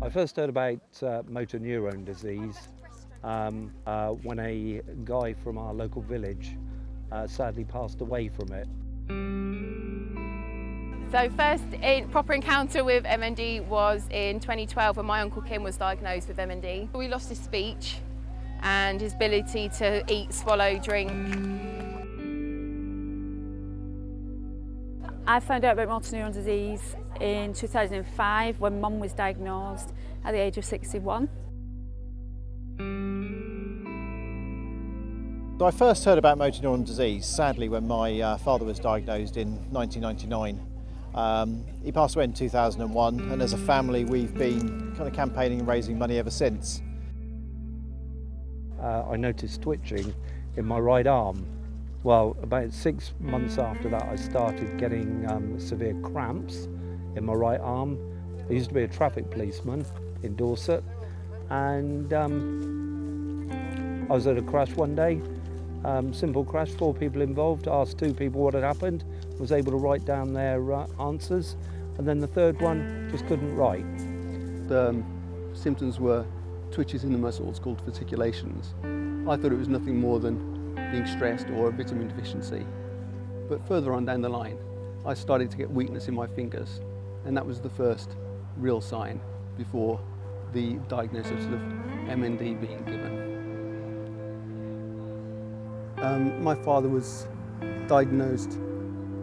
I first heard about motor neurone disease when a guy from our local village sadly passed away from it. So first proper encounter with MND was in 2012 when my Uncle Kim was diagnosed with MND. We lost his speech and his ability to eat, swallow, drink. I found out about motor neurone disease in 2005 when Mum was diagnosed at the age of 61. So I first heard about motor neurone disease, sadly, when my father was diagnosed in 1999. He passed away in 2001, and as a family we've been kind of campaigning and raising money ever since. I noticed twitching in my right arm. Well, about 6 months after that I started getting severe cramps in my right arm. I used to be a traffic policeman in Dorset, and I was at a crash one day, simple crash, 4 people involved, asked 2 people what had happened, was able to write down their answers, and then the third one just couldn't write. The symptoms were twitches in the muscles called fasciculations. I thought it was nothing more than being stressed or a vitamin deficiency. But further on down the line, I started to get weakness in my fingers, and that was the first real sign before the diagnosis of MND being given. My father was diagnosed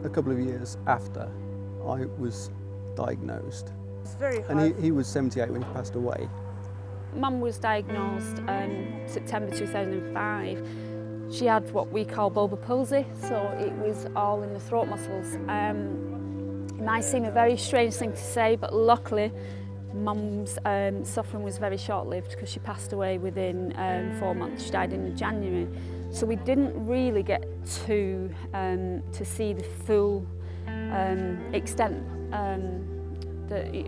a couple of years after I was diagnosed. It's very hard. And he was 78 when he passed away. Mum was diagnosed in September 2005. She had what we call bulbar palsy, so it was all in the throat muscles. It might seem a very strange thing to say, but luckily Mum's suffering was very short-lived because she passed away within 4 months. She died in January. So we didn't really get to see the full extent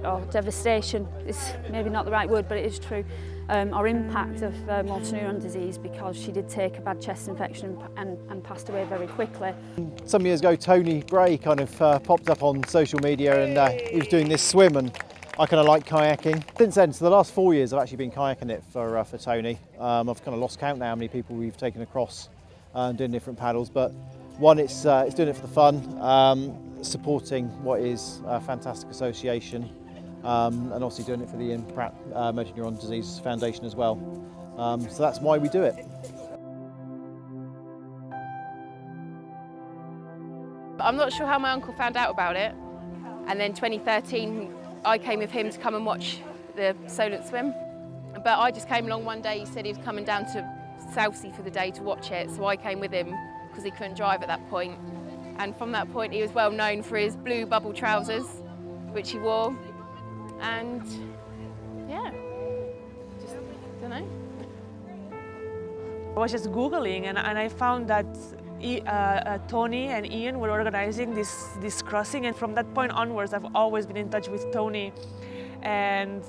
or devastation is maybe not the right word, but it is true, or impact of motor neurone disease, because she did take a bad chest infection and passed away very quickly. Some years ago, Tony Bray kind of popped up on social media, and he was doing this swim, and I kind of like kayaking. Since then, so the last 4 years, I've actually been kayaking it for Tony. I've kind of lost count now how many people we've taken across doing different paddles, but one, it's doing it for the fun, supporting what is a fantastic association, and obviously doing it for the Pratt Motor Neurone Disease Foundation as well. So that's why we do it. I'm not sure how my uncle found out about it, and then 2013 I came with him to come and watch the Solent swim. But I just came along one day. He said he was coming down to Southsea for the day to watch it, so I came with him because he couldn't drive at that point. And from that point he was well known for his blue bubble trousers, which he wore, and yeah, just don't know. I was just Googling and I found that Tony and Ian were organizing this crossing, and from that point onwards I've always been in touch with Tony. And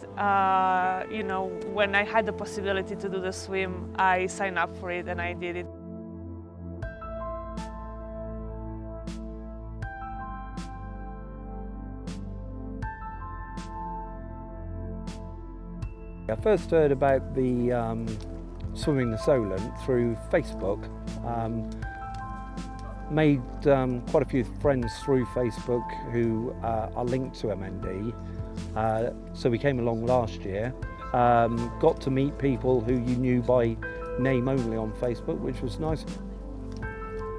you know, when I had the possibility to do the swim, I signed up for it and I did it. I first heard about the swimming the Solent through Facebook. Made quite a few friends through Facebook who are linked to MND. So we came along last year, got to meet people who you knew by name only on Facebook, which was nice.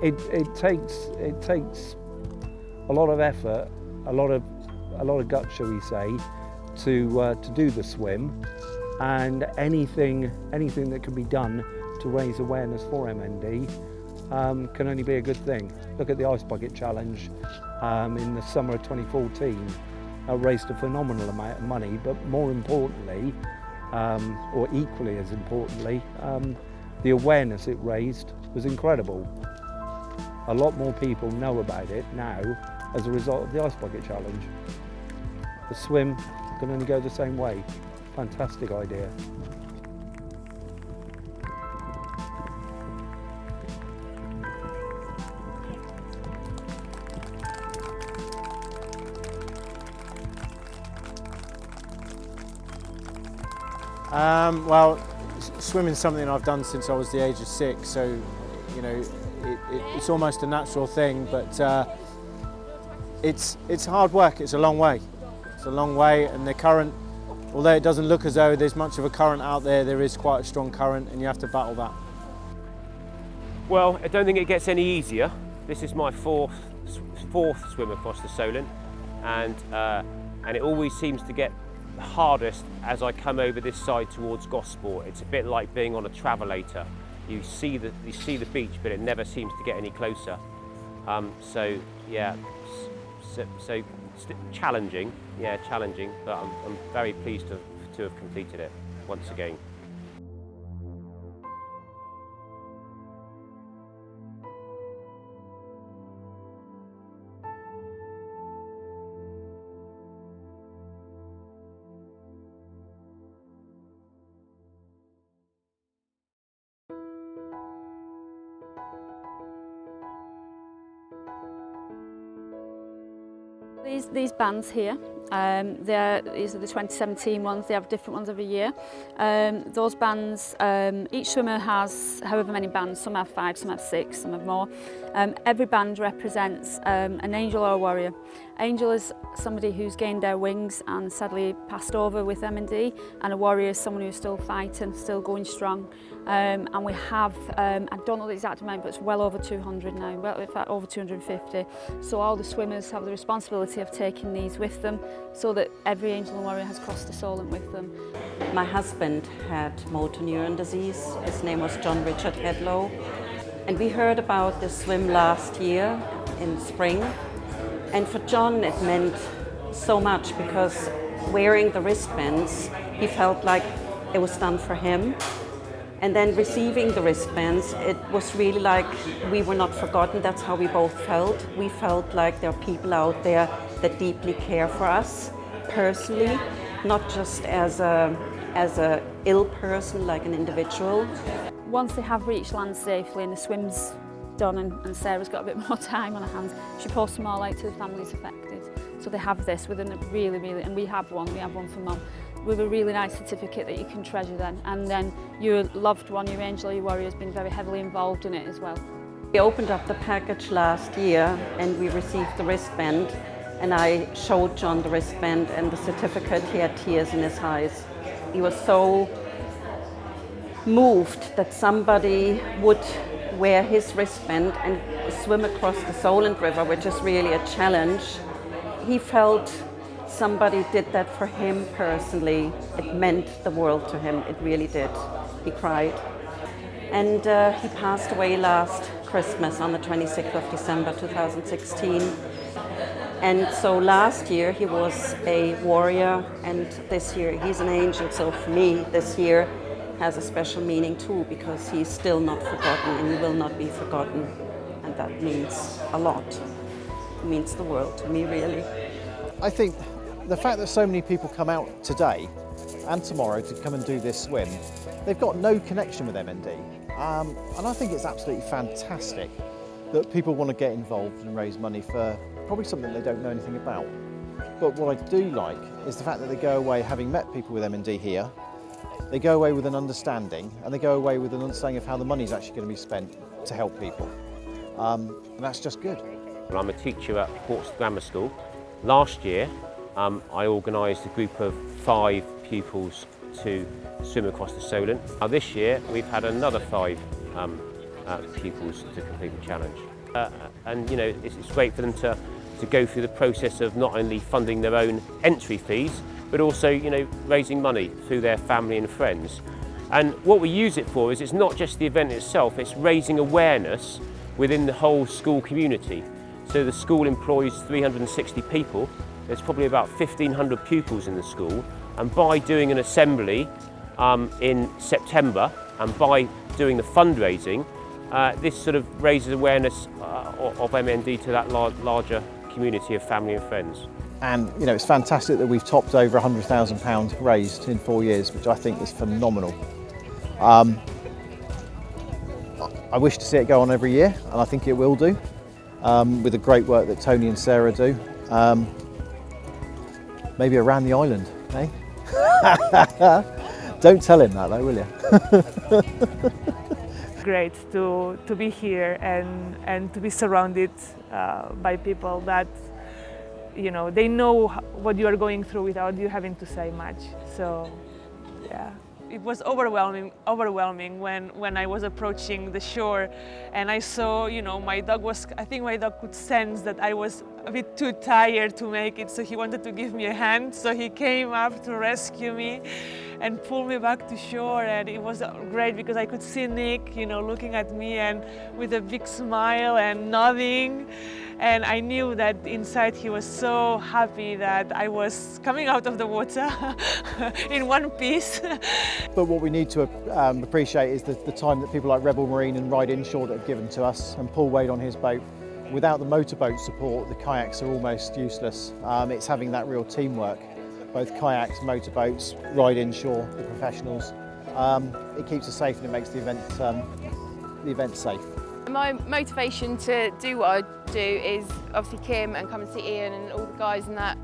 It takes a lot of effort, a lot of guts, shall we say, to do the swim, and anything that can be done to raise awareness for MND can only be a good thing. Look at the Ice Bucket Challenge in the summer of 2014. Raised a phenomenal amount of money, but more importantly, or equally as importantly, the awareness it raised was incredible. A lot more people know about it now as a result of the Ice Bucket Challenge. The swim can only go the same way. Fantastic idea. Well, swimming's something I've done since I was the age of 6, so you know it's almost a natural thing. But it's hard work. It's a long way. It's a long way, and the current, although it doesn't look as though there's much of a current out there, there is quite a strong current, and you have to battle that. Well, I don't think it gets any easier. This is my fourth swim across the Solent, and it always seems to get hardest as I come over this side towards Gosport. It's a bit like being on a travelator. You see the beach, but it never seems to get any closer. So yeah, so challenging, but I'm very pleased to have completed it once again. These bands here, these are the 2017 ones. They have different ones every year. Those bands, each swimmer has however many bands. Some have 5, some have 6, some have more. Every band represents an angel or a warrior. Angel is somebody who's gained their wings and sadly passed over with MND, and a warrior is someone who's still fighting, still going strong. And we have, I don't know the exact amount, but it's well over 200 now, well, in fact over 250. So all the swimmers have the responsibility of taking these with them, so that every angel and warrior has crossed the Solent with them. My husband had motor neurone disease. His name was John Richard Hedlow. And we heard about the swim last year in spring. And for John it meant so much, because wearing the wristbands, he felt like it was done for him. And then receiving the wristbands, it was really like we were not forgotten. That's how we both felt. We felt like there are people out there that deeply care for us personally, not just as a ill person, like an individual. Once they have reached land safely and the swim's done and Sarah's got a bit more time on her hands, she posts them all out to the families affected. So they have this within a really, and we have one for Mum, with a really nice certificate that you can treasure then. And then your loved one, your angel or your warrior, has been very heavily involved in it as well. We opened up the package last year and we received the wristband, and I showed John the wristband and the certificate. He had tears in his eyes. He was so moved that somebody would wear his wristband and swim across the Solent River, which is really a challenge. He felt somebody did that for him personally. It meant the world to him, it really did. He cried. And he passed away last Christmas on the 26th of December 2016. And so last year he was a warrior, and this year he's an angel. So for me, this year has a special meaning too, because he's still not forgotten and he will not be forgotten. And that means a lot. It means the world to me, really. I think the fact that so many people come out today and tomorrow to come and do this swim, they've got no connection with MND. And I think it's absolutely fantastic that people want to get involved and raise money for probably something they don't know anything about. But what I do like is the fact that they go away having met people with MND here, they go away with an understanding, and they go away with an understanding of how the money is actually going to be spent to help people. And that's just good. I'm a teacher at Portsmouth Grammar School. Last year, I organised a group of 5 pupils to swim across the Solent. Now this year, we've had another 5 pupils to complete the challenge. And you know, it's great for them to go through the process of not only funding their own entry fees, but also, you know, raising money through their family and friends. And what we use it for is it's not just the event itself, it's raising awareness within the whole school community. So the school employs 360 people. There's probably about 1,500 pupils in the school, and by doing an assembly in September and by doing the fundraising, this sort of raises awareness of MND to that larger community of family and friends. And you know, it's fantastic that we've topped over £100,000 raised in 4 years, which I think is phenomenal. I wish to see it go on every year, and I think it will do, with the great work that Tony and Sarah do. Maybe around the island, eh? Don't tell him that though, will you? Great to be here and to be surrounded by people that, you know, they know what you are going through without you having to say much. So, yeah. It was overwhelming when I was approaching the shore and I saw, you know, I think my dog could sense that I was a bit too tired to make it, so he wanted to give me a hand, so he came up to rescue me and pull me back to shore, and it was great because I could see Nick, you know, looking at me and with a big smile and nodding, and I knew that inside he was so happy that I was coming out of the water in one piece. But what we need to appreciate is the time that people like Rebel Marine and Ryde Inshore have given to us, and Paul Wade on his boat. Without the motorboat support, the kayaks are almost useless. It's having that real teamwork, both kayaks, motorboats, Ryde Inshore, the professionals. It keeps us safe and it makes the event safe. My motivation to do what I do is obviously Kim and come and see Ian and all the guys and that.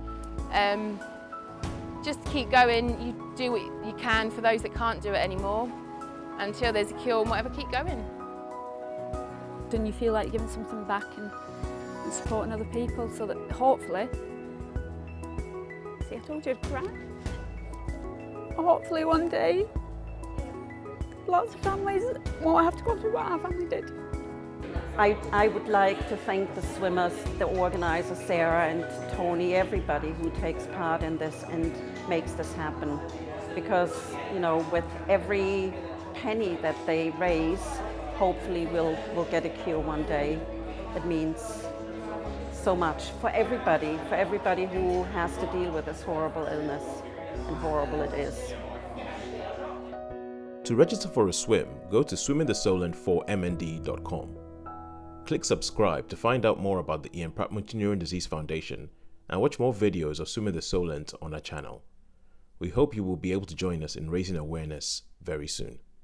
Just keep going, you do what you can for those that can't do it anymore. Until there's a cure and whatever, keep going. And you feel like you're giving something back and supporting other people, so that hopefully, see, I told you I'd cry. Hopefully one day, lots of families won't have to go through what our family did. I would like to thank the swimmers, the organisers, Sarah and Tony, everybody who takes part in this and makes this happen. Because, you know, with every penny that they raise, hopefully we'll get a cure one day. It means so much for everybody who has to deal with this horrible illness, and horrible it is. To register for a swim, go to swimmingthesolent4mnd.com. Click subscribe to find out more about the Pratt Motor Neurone Disease Foundation and watch more videos of Swimming the Solent on our channel. We hope you will be able to join us in raising awareness very soon.